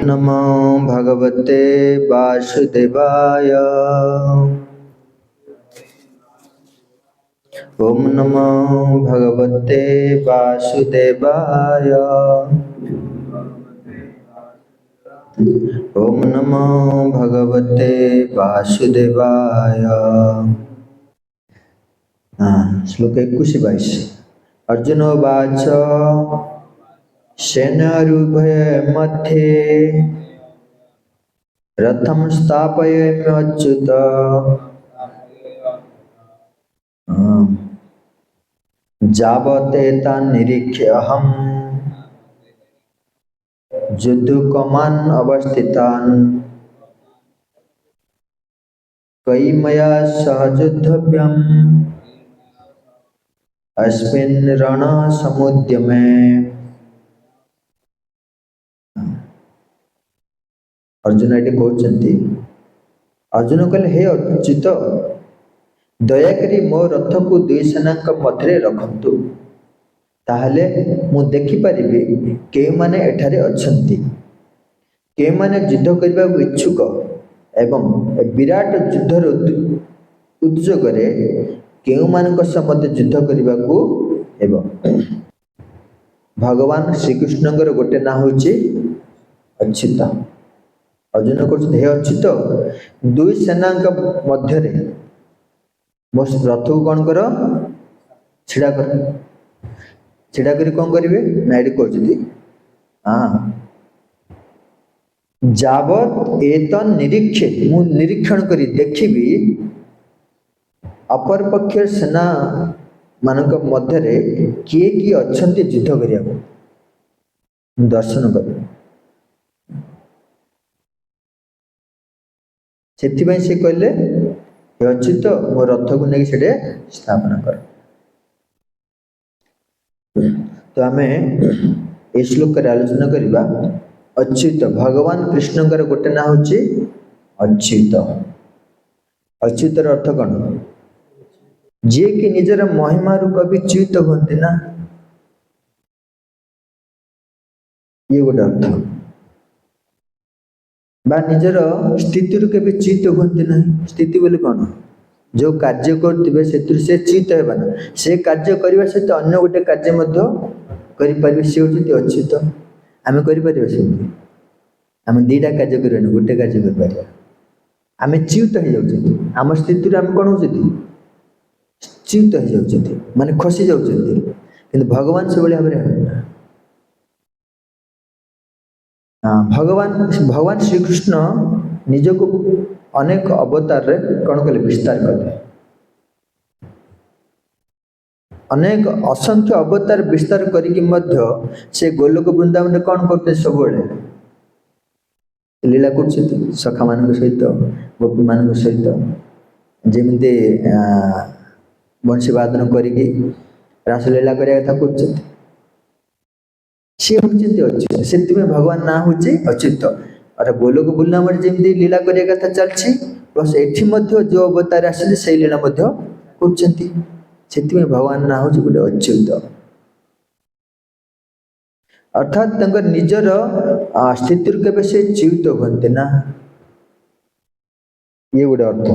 नमो भगवते वासुदेवाय। ओम नमो भगवते वासुदेवाय। ओम नमो भगवते वासुदेवाय। श्लोक 21-22। अर्जुन उवाच सेनारूभय मध्ये रथं स्थापयाम्यच्युत। जावतेतान् निरीक्ष्य अहम् युद्धुकमान् अवस्थितान् कयि मया सह युद्धव्यम्। अस्मिन् रण समुद्यमे। अर्जुन ये कहते, अर्जुन कहले हे अच्युत दयाकरी मो रथ को दुई सेना मध्य रखंतु, ताहले मु देखि परिबि के माने एठारे अछंती, के माने युद्ध करबा इच्छुक एवं विराट युद्धर उद्योगरे केउ मानक सह मते युद्ध करबा को हेबो। भगवान श्रीकृष्णଙ୍କର गोटे ना होची अच्युत। अर्जुन कहते हे अच्युत दुई सेना मध्य मो रथ को कौन कर छिड़ा कर, छिड़ा कर कौन करेंगे ना ये कहते हाँ जावत एतन निरीक्षे मु निरीक्षण करी देखी अपर पक्ष सेना मानक मध्य किए किए अच्छे युद्ध करिया दर्शन कर। से कहले हे अच्युत मो रथ को नहीं से स्थापना कर। तो आम ए श्लोक आलोचना करवा अच्युत भगवान कृष्णकर गोटे ना हूँ अच्युत। अच्युतर अर्थ कौन? जी कि निजर महिमा रु कभी च्युत होती ना, ये गोटे अर्थ। बा निजर स्थिति रु कभी च्युत होती ना। स्थिति बोले कौन? जो कार्य करते से च्युत हेबा ना, से कार्य करने सहित अन्य गोटे कार्य करें सी हूँ अच्युत। आम कर आम दीटा कार्य कर गोटे कार्य कर आम च्युत हो जाऊँ। आम स्थिति आम कौन हो च्युत हो जाऊँ माने खसी जाऊँ, किंतु भगवान से भाव में भगवान श्रीकृष्ण निज को अनेक अवतार रे कौन कले विस्तार कले, अनेक असंख्य अवतार विस्तार करिक मध्य से गोलोक वृंदावन कौन करते सब लीला कर सखा मान सहित गोपी मान सहित जमी बंशी वादन करिकी रासलीला करिया कथा कर सी हूँ अच्युत। से भगवान ना हूँ अच्युत। और गोलोक वृंदावन में जमी लीला करिया कथा चलती प्लस एठी जो अवतार आसे से लीला कर भगवान ना हूँ गोटे अच्युत। अर्थात निजर स्थिति के से च्युत होते ना, ये गोटे अर्थ।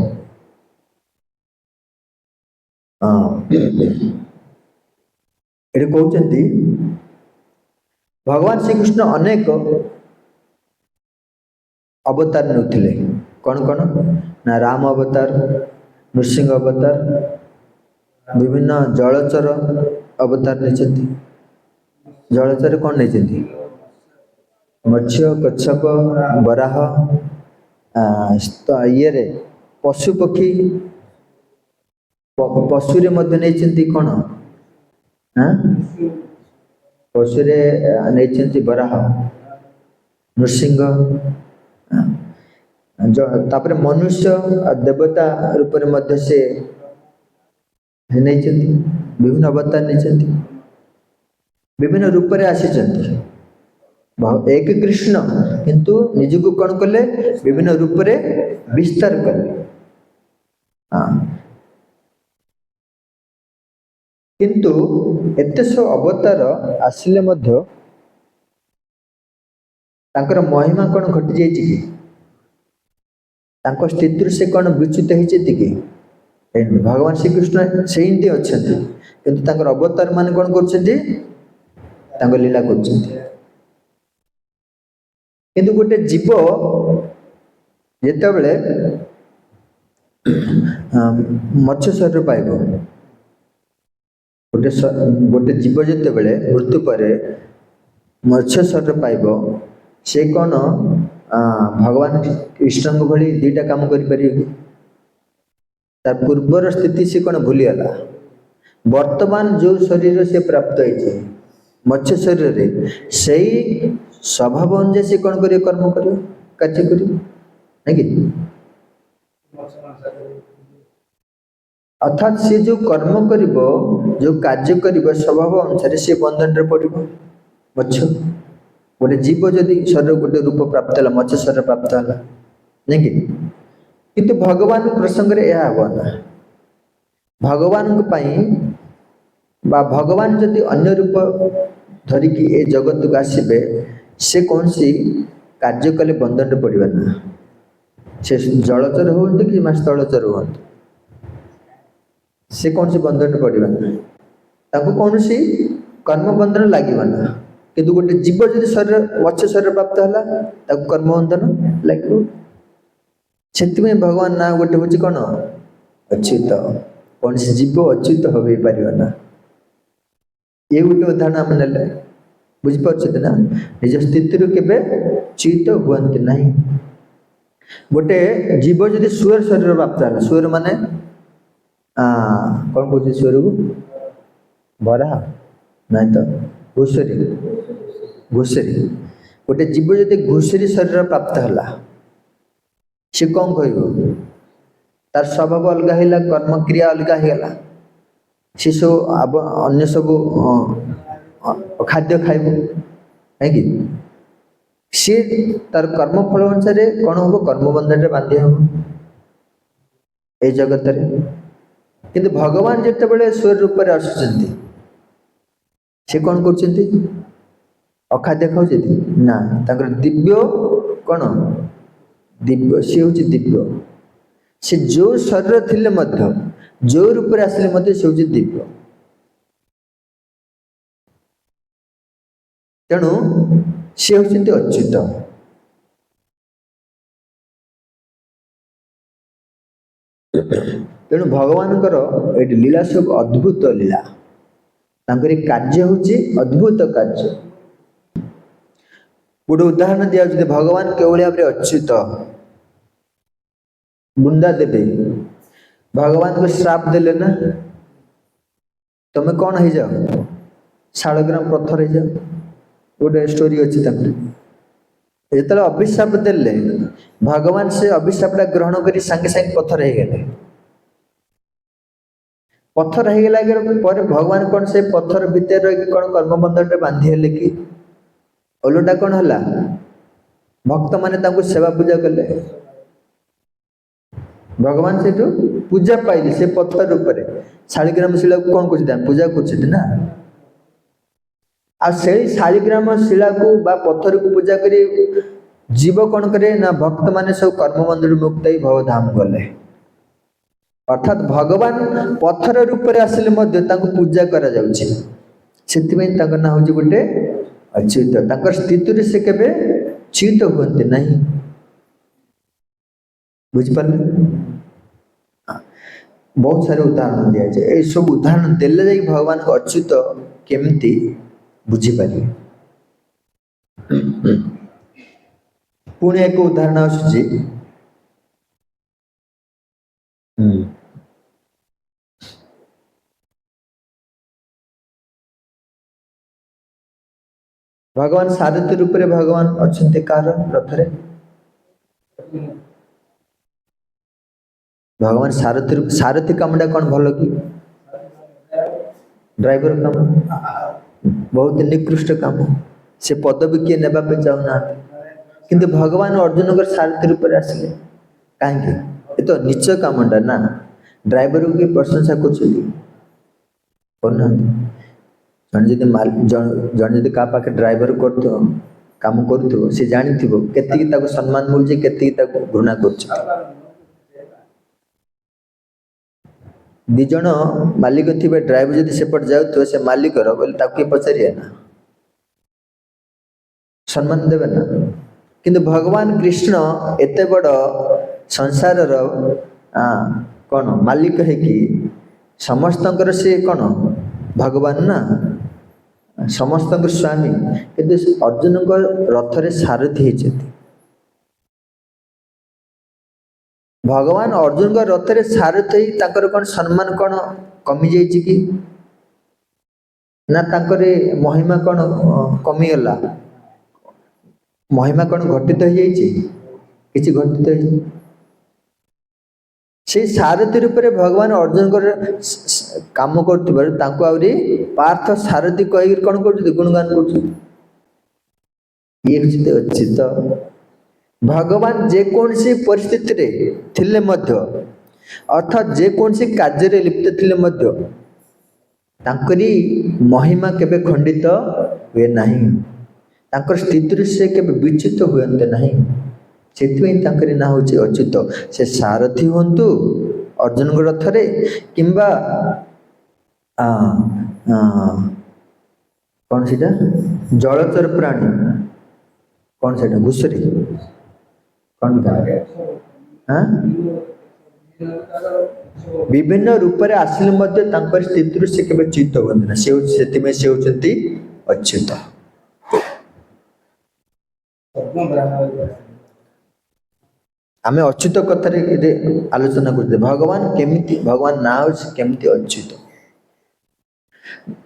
ये कहते भगवान श्रीकृष्ण अनेक अवतार नौथिले कौन कौन ना राम अवतार, नृसिंह अवतार, विभिन्न जलचर अवतार नहीं। जलचर कौन नहीं? मत्स्य, कच्छप, बराह, ये पशु पक्षी पशु नहीं कौन पशु नहीं बराह, नृसिंह, तापर मनुष्य देवता रूप से नहीं, विभिन्न अवतार नहीं, विभिन्न रूप से आसी एक कृष्ण किंतु निजको कौन कले विभिन्न रूप से विस्तार कले। किंतु एते सब अवतार आसिले मध्य तांकर महिमा कौन घटी जाइए कि तांको स्थिति से कौन विच्युत होती कि भगवान श्रीकृष्ण से अच्छा किंतु तांकर अवतार मान कौन कर लीला कर। किंतु गोटे जीव जिते मत्स्य शरीर पाइब, गोटे जीव जिते मृत्यु पर मत्स्य शरीर पाइब से कौन भगवान कृष्ण भली दीटा काम करें तार पूर्वर स्थिति से कौन भूलीगला। वर्तमान जो शरीर से प्राप्त होती मत्स्य शरीर रे से स्वभाव अनुसार से कौन कर कर्म कर कार्य कर अर्थात सी जो कर्म कर जो कार्य कर स्वभाव अनुसार सी बंधन रे पड़ो मत्स्य गोटे जीव जदि शरीर गोटे रूप प्राप्त है मत्स्य शरीर प्राप्त है नहीं कि किंतु भगवान प्रसंग रे यह हम ना भगवान बा भगवान जदि अन्य रूप धरिकी ए जगत को आसबे से कौन सी कार्य कले बंधन रे पड़े ना से जलचर हूँ कि स्थलचर हूँ से कौन सी बंधन रे पड़े ना कौन सी कर्म बंधन लगे ना किंतु गोटे जीव जदि शरीर मत्स्य शरीर प्राप्त है कर्म बंधन लगे से भगवान ना गोटे हूँ कौन अच्युत कौन सी जीव अच्युत हो पार ना ये गोटे उदाहरण आम ने बुझीपार ना निज स्थिति केवे च्युत हुए ना गोटे जीव जदि सुअर शरीर प्राप्त है सुअर माने कौन कह सुअर को बरा ना तो घुषरी घुषरी गोटे जीव जदि घुषरी शरीर प्राप्त है सी कौन कह तार स्वभाव अलग है कर्म क्रिया अलग होगा सी सब अन्य सब खाद्य खाइब है कि सी तार कर्म फल अनुसार कौन हम कर्म बंधन रे बांधी हम ए जगत रे किंतु भगवान जिते स्वर रूप में आसुचंती से कौन कर अखाद्य खाऊ ना तांकर दिव्य कौन दिव्य सी हूँ दिव्य से जो शरीर थिले मध्य जो रूप में आसिले मध्य से हूँ दिव्य तेणु सी होती अच्युत तेणु भगवान ये लीला सब अद्भुत लीला कार्य हूँ अद्भुत कार्य गोटे उदाहरण दिया भगवान केवल भाव अच्युत बुंदा देवे भगवान को श्राप देले ना तुम्हें कौन हो जाओ शालग्राम पत्थर हो जाओ गोटे स्टोरी अच्छी जो अभिशाप देले भगवान से अभिशापटा ग्रहण कर सांगे सांगे पत्थर हो गए पत्थर हो गला भगवान कौन से पत्थर भितर रही कौन कर्म बंधन रे बांधी हेले कि ओलटा कौन है भक्त माने सेवा पूजा कले भगवान से पूजा पाइले से पत्थर रूप में शालिग्राम शिला को कौन कर पूजा कर ना आ से शालिग्राम शिला को बा पत्थर को पूजा करी जीव कौन करे ना भक्त माने सब कर्म बंधन मुक्त ही भवधाम गले अर्थात भगवान पत्थर रूप में आसिले पूजा करा जाउछि सेतिबें ना हूँ गोटे अच्युत स्थिति से केवे च्युत हुए ना बुझिपारे बहुत सारे उदाहरण दिया जाए ये सब उदाहरण देले जाई भगवान को अच्युत केमती बुझिपारे पुणे एक उदाहरण आसुची भगवान सारथी रूप में भगवान अच्छे कार रथरे भगवान सारथी सारथी कामटा कौन भल कि ड्राइवर काम बहुत निकृष्ट काम से पदवी किए नेबा पे चाहूना किंतु भगवान अर्जुन को सारथी रूप में आसिले कहीं ये तो नीच कामटा ना ड्राइवर को प्रशंसा करना जन जदि क्या पाखे ड्राइवर कर काम कर सी जानी के सम्मान मिलूँ के घृणा कर दिज मालिक थे ड्राइवर जब सेपट जाऊ से मालिक बोले किए पचारे ना सम्मान देवे ना किंतु भगवान कृष्ण एत बड़ संसार कौन मालिक है कि समस्त से कौन भगवान ना समस्त स्वामी किंतु अर्जुन को रथरे सारथी होती भगवान अर्जुन को रथरे सारथी कौन सम्मान कौन कमी जाइए कि ना महिमा कौन कमीगला महिमा कौन घटित हो जाइए कि घटित से सारथी रूप में भगवान अर्जुन काम कर पार्थ सारथी कह कौन कर गुणगान कर अच्युत भगवान जेकोसी परिस्थिति रे थिले मध्य अर्थात जेकोसी कार्य रे लिप्त थिले मध्य तांकरी महिमा केबे खंडित हुए नहीं तांकर स्थिति से केबे विचित हुए नहीं सेथिपई तांकरी ना होची अच्युत से सारथी होंतु अर्जुन रथरे किंबा कौन सीटा जलचर प्राणी कौन सीटा घुसरी कौन हाँ विभिन्न रूप से आसिले मध्य तांकर स्थिति से केबे चित्त होंत ना से होचंती अच्युत आमे अच्युत कथा आलोचना करते भगवान केमिति भगवान ना केमिति अच्युत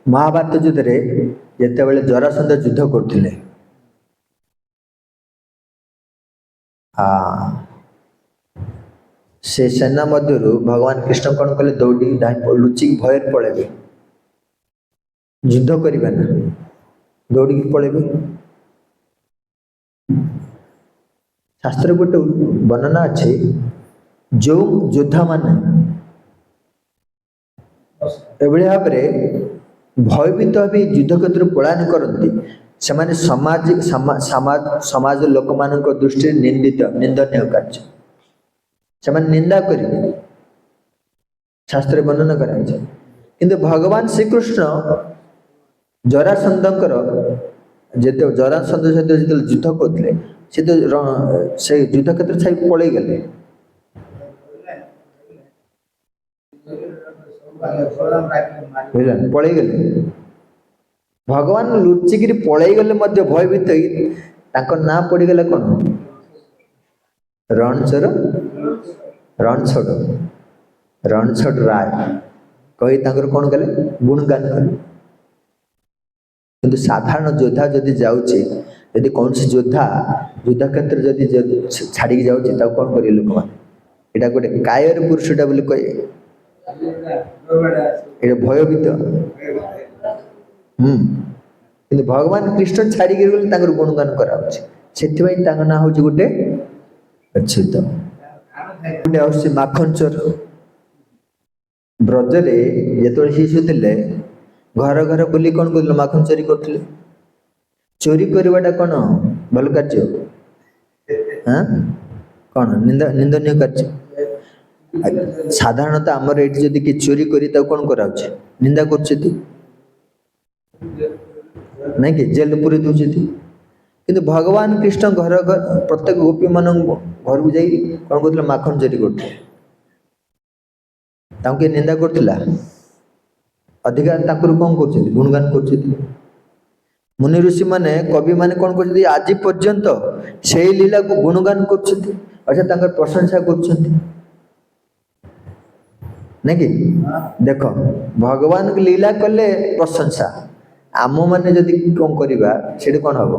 महाभारत युद्ध रे जेते बेले जरासंध युद्ध करथिले से सेना मध्य भगवान कृष्ण कौन कले दौड़ी लुचि भय पड़े युद्ध करें ना दौड़ी पड़े शास्त्र गोटे वर्णना अच्छे जो योद्धा मान भाव भयभीत भी युद्ध क्षेत्र पलायन करती से समाज समाज समाज लोक मान दृष्टि निंदित निंदनीय कार्य से निंदा करेंगे शास्त्र वर्णना कराई किंतु भगवान श्रीकृष्ण जरासंधकर जेते जरासंध सहित जो युद्ध करते से युद्ध क्षेत्र छाई पलि गले पलि गले भगवान लुचिकी पलि गले भयभीत ना पड़गला कौन रणछोड़ रणछोड़ रणछोड़ राय कही कौन कले गुणगान कले किंतु साधारण योद्धा जदि जाऊँचे यदि कौन सी योद्धा युद्ध क्षेत्र जदि छाड़ी जाऊँचे तब कौन करेंगे लोक मैंने यहाँ गोटे कायर पुरुषटा बोली कहे ये भयभीत किंतु भगवान कृष्ण छाड़ी गले गुणगान कराई ना हूँ गोटे अच्युत गोटे माखनचोर ब्रजरे जो शिशु थे घर घर बुली कौन कर माखन चोरी करते चोरी करवाटा कौन भल कार्य हाँ कौन निंदनीय कार्य साधारणतः आमर ये जदि कि चोरी करी कौन कराउछ निंदा कर नहीं कि जेल पूरी दूसरी किंतु भगवान कृष्ण घर घर प्रत्येक गोपी मान घर को जाई कौन कर माखन चोरी करते निंदा करथिला अधिकार कौन कर गुणगान कर मुनि ऋषि माने कवि माने कौन कर आज पर्यंत से लीला को गुणगान कर प्रशंसा कर नहीं कि देख भगवान लीला कले प्रशंसा आम मैंने जदि कौन करवा से कौन हम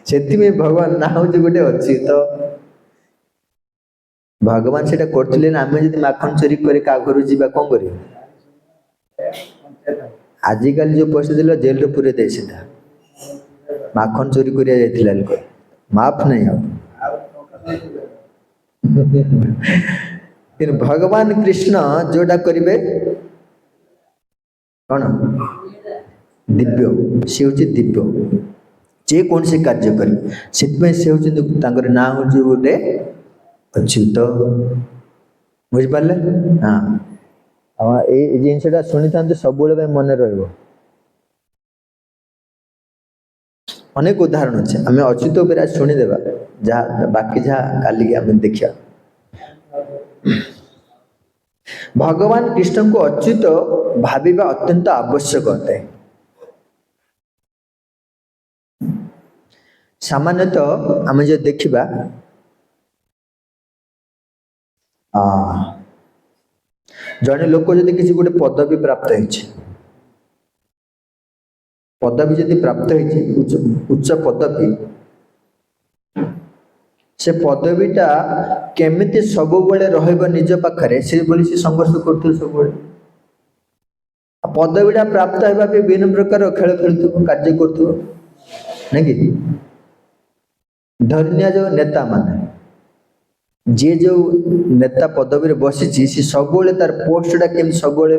से भगवान ना हूँ गोटे अच्छी तो भगवान से करते आम जब माखन चोरी कर घर जा कौन कर आजिकल जो पैसा दिल जेल पूरे दे सीधा माखन चोरी कर लोक माफ नहीं हम भगवान कृष्ण जोटा करेंगे कौन दिव्य सी हूँ दिव्य जे कौन से कार्य करें से हूँ ना हूँ गोटे अच्युत बुझिपारे हाँ ये जिनसा शुणी था सब मन रनेक उदाहरण अच्छे आम अच्युत उपर शुणीदेवा जहाँ बाकी जहाँ काली आम देखा भगवान कृष्ण को अच्युत भाविबा अत्यंत आवश्यक होता है सामान्यतः आम जो देखा जड़े लोक जदि किसी गोटे पदवी प्राप्त पदवी जदि प्राप्त उच्च पदवी से पदवीटा केमिति सब बेले रहइबो निज पाखरे से बोली से संघर्ष करथु सब बेले पदवीटा प्राप्त हेबा पे विभिन्न प्रकार खेल खेलथु कार्य करथु नहीं कि धन्य जो नेता माने जे जो नेता पदवी रे बसिछि से सब बेले तार पोस्टटा केम सब बेले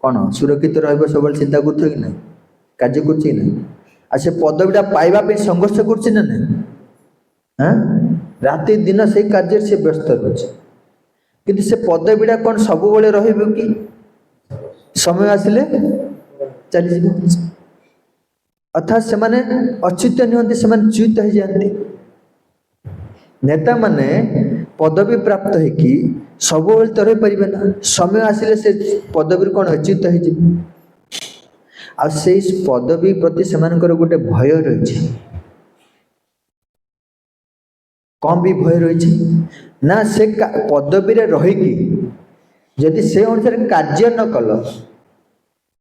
कोन सुरक्षित रहइबो सब बेले चिंता करथु कि नहीं कार्य करछि कि नहीं आ से पदवीटा पाइबा पे संघर्ष करछि ना नहीं हाँ राति दिन से कार्य से व्यस्त रही कि से पदवीटा कौन सब बेले रहिबो कि समय आसिले चली जाए अर्थात से माने अच्युत निहंती से माने च्युत हो जाती नेता माने पदवी प्राप्त है कि सब बेले तो रही पारे ना समय आसिले से पदवी कौन अच्युत हो आ से पदवी प्रति से गोटे भय रही कौन भी भय रही ना से पदवी रे रही जदि से अनुसार कार्य न कल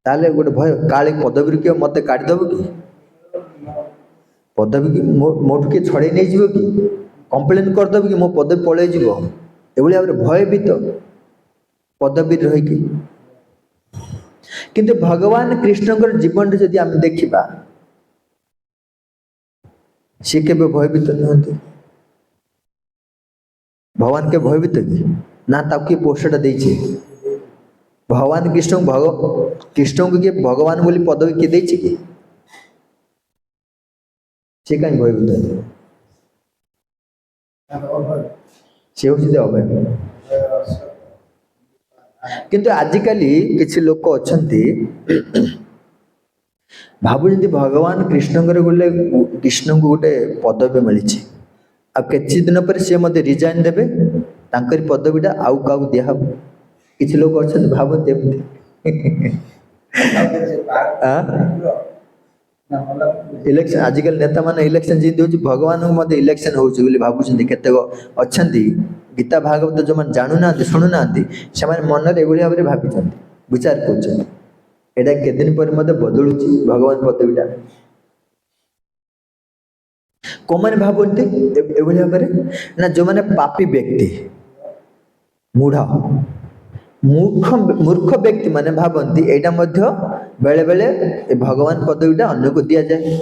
ताले गोटे भय काले पदवी किए मत काटिदेव कि पदवी की मोठू किए छड़े नहीं जीव कि कंप्लेन करदेव कि मो पदवी पलि जीव एभली भाव भयभीत पदवी रही किंतु भगवान कृष्ण जीवन जदि आम देखा सी के भयभीत नुहति भगवान के भयभीत कि ना ताकि पोस्टटा देछि भगवान कृष्ण को किए भगवान बोली पदवी किए देछि कि से कहीं भयभीत से होछि अभय किंतु आजिकाली किछि लोक अछंती भाबुଛନ୍ତି भगवान कृष्ण को गोटे पदवी मिली आ किछि दिन पर से मते रिजाइन देबे तांकर पदवीटा आउ काउ दिया हब किछि लोक अछन भाबते इलेक्शन आजिकल नेता माने इलेक्शन जीत होछि भगवान को मते इलेक्शन होछि बोली भाबुଛନ୍ତି केते अछंती गीता भागवत जो मन जानू ना सुनु ना से माने मन रे एभली भाबरे भाबिଛନ୍ତି विचार करछन एटा के दिन पर मते बदलुछि भगवान पदवीटा कोमने भाबते एभली भाबरे ना जो माने पापी व्यक्ति मूढ़ मूर्ख व्यक्ति माने भाबती एटा मध्य बेले बेले भगवान पदवीटा अन्य को दिया जाए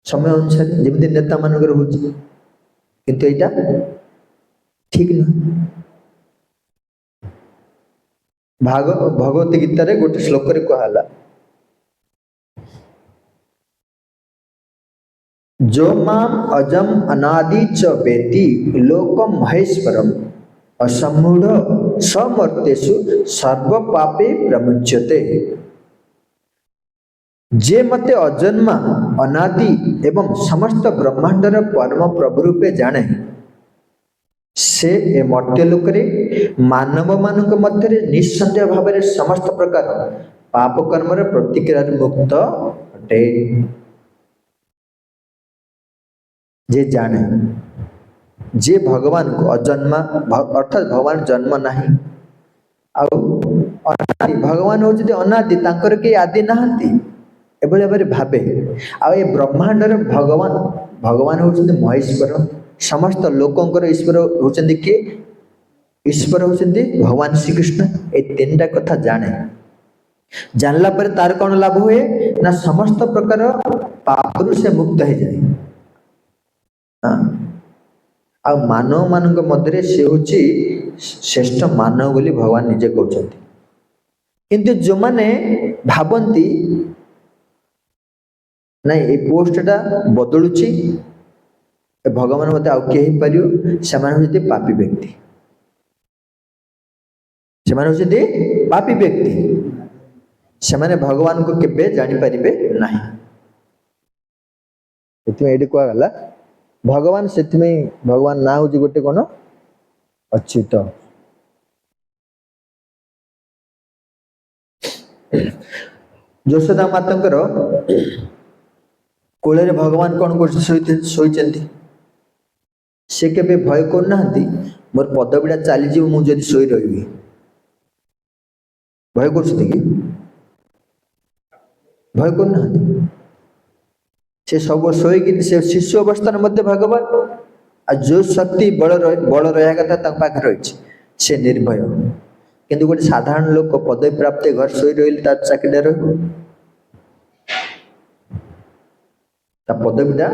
समय अनुसार जमी नेता मानकर होची किंतु एटा ठीक ना भगवत गीता रे गोटे श्लोक रे कहला जो माम अजम अनादि च वेति लोकम महेश्वरम असमूढ़ समर्तेषु सर्व पापे प्रमुच्यते जे मते अजन्मा अनादि एवं समस्त ब्रह्मांडर परम प्रभु रूपे जाने से ए मर्त्य लोक रे मानव मानक मध्य निस्संदेह भाव में समस्त प्रकार पाप कर्म प्रतिक्रिया मुक्त अटे जे जाने जे भगवान को अजन्मा अर्थात भगवान जन्म नहीं अनादि भगवान हो अनादि तांकर के आदि नहांती एभली भाव भावे आ ब्रह्मांडर भगवान भगवान होउछन्ति महेश्वर समस्त लोकंकर ईश्वर होउछन्ति के ईश्वर होउछन्ति भगवान श्री कृष्ण ए तीनटा कथा जाने जानला पर तार कौन लाभ हुए ना समस्त प्रकार पापरु से मुक्त हो जाए आ मानव मानक मध्य से होची श्रेष्ठ मानव बोली भगवान निजे कहते किंतु जो माने भाबंती नहीं ये पोस्टटा बदलुची भगवान मत आउ किए ही पारियो से पापी व्यक्ति से पापी व्यक्ति से भगवान को केबे जानी पारिबे नहीं ये कह गला भगवान से भगवान ना हूँ गोटे कौन अच्युत यशोदा माता कोले भगवान कौन कर से केबे भय करना मोर पदवीटा चलीज मुझे शोई रही भय कर भय करना से सब शोक से शिशु अवस्था मध्य भगवान आ जो शक्ति बल रहा कथा ताଙ୍କ पाखे रही से निर्भय किंतु गोटे साधारण लोक पदवी प्राप्त घर शोई रही चाकरी रही पदवीटा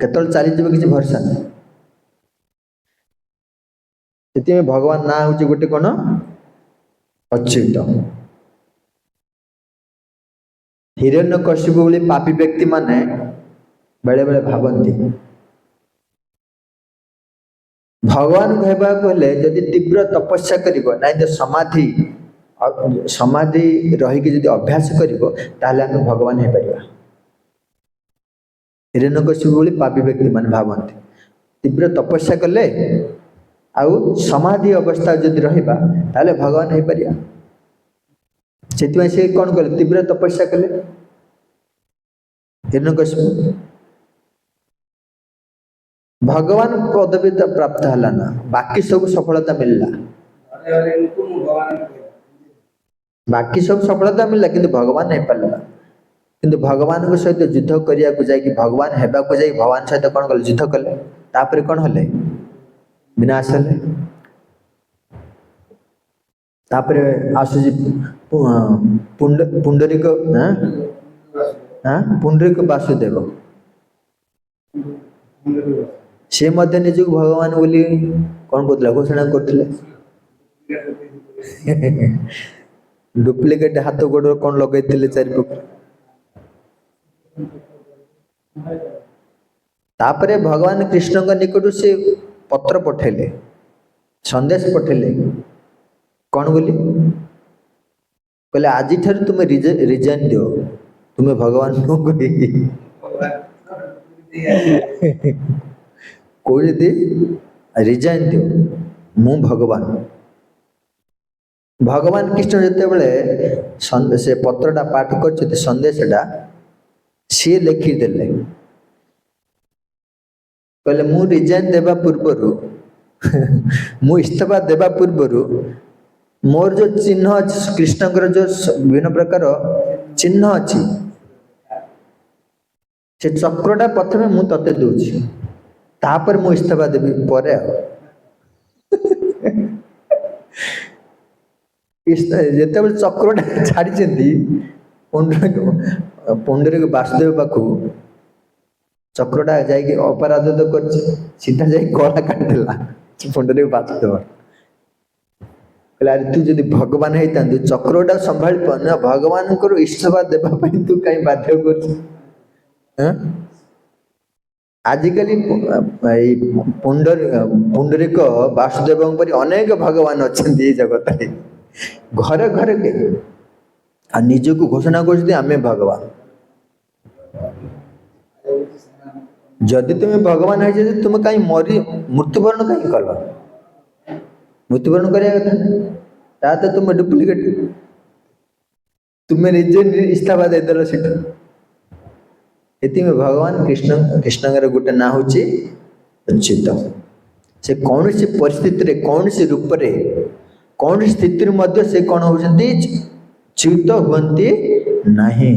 केतल चली किसी भरसा नहीं भगवान ना हूँ गोटे कौन अच्युत हिरण्यकशिपु भली पापी व्यक्ति माने बेले बेले भावती भगवान कहवा कहले जदि तीव्र तपस्या करिवो नाइ तो समाधि समाधि रही कि जदि अभ्यास करिवो ताले हम भगवान हे परिबा हिरण्यकशिपु भली पापी व्यक्ति माने भावती तीव्र तपस्या कले आउ समाधि अवस्था जदि रहिबा ताले भगवान हे परिबा सेति से कौन कले तीव्र तपस्या कले हिरण्यकशिपु भगवान पदवी प्राप्त है ना बाकी सब सफलता मिलला बाकी सब सफलता मिलला किंतु भगवान नहीं पाला किंतु भगवान को सहित युद्ध करिया को जाय कि भगवान हेबा को जाय भगवान सहित कौन कले युद्ध कले तापर कौन हले विनाश हले तापर आसुजी पुंडरीक पुंडरीक वासुदेव से मध्य निजक भगवान बोली कौन कहला घोषणा करथिले डुप्लिकेट हाथ गोड़ कौन लगैथिले चारि पक तापरे भगवान कृष्ण का निकट से पत्र पठेले संदेश पठेले कौन बोली कहले आज ठार तुम्हें रिजाइन दियो तुम्हें भगवान को कोई दे रिजाइन दियो मु भगवान भगवान कृष्ण जिते बड़े से पत्रटा पाठ कर संदेशटा सी लिखिदेले कहले मु रिजाइन देवा पूर्वर मु इस्तीफा देवा पूर्वर मोर जो चिन्ह अच्छी कृष्णकर जो विभिन्न प्रकार चिन्ह अच्छी से चक्रटा प्रथमे मु तते दूची तापर मु इस्तीफा देवी परे जिते बड़े चक्रटा छाड़ी पुंडरीक वासुदेव पाखु चक्रटा जाइए अपराध तो कर सीधा जा गला काटिदेला पुंडरीक वासुदेव कहले तू जदि भगवान होता चक्रटा संभाल पान भगवान को इस्तीफा देवाई तू कहीं बाध्य कर आजिकल पुंडरीक वासुदेव पर अनेक भगवान अच्छा जगत घरे घरे के निजक घोषणा कर आम भगवान जदि तुम्हें भगवान है तुम कहीं मरी मृत्युवरण कहीं कल मृत्युवरण करा तो तुम डुप्लिकेट तुम्हें निजे इस्तीफा देदेल सीट में भगवान कृष्ण गोटे ना हूँ अच्युत से कौन सी परिस्थिति कौन सी रूप रे कौन स्थिति मध्य से कौन होती च्युत हुंती नहीं।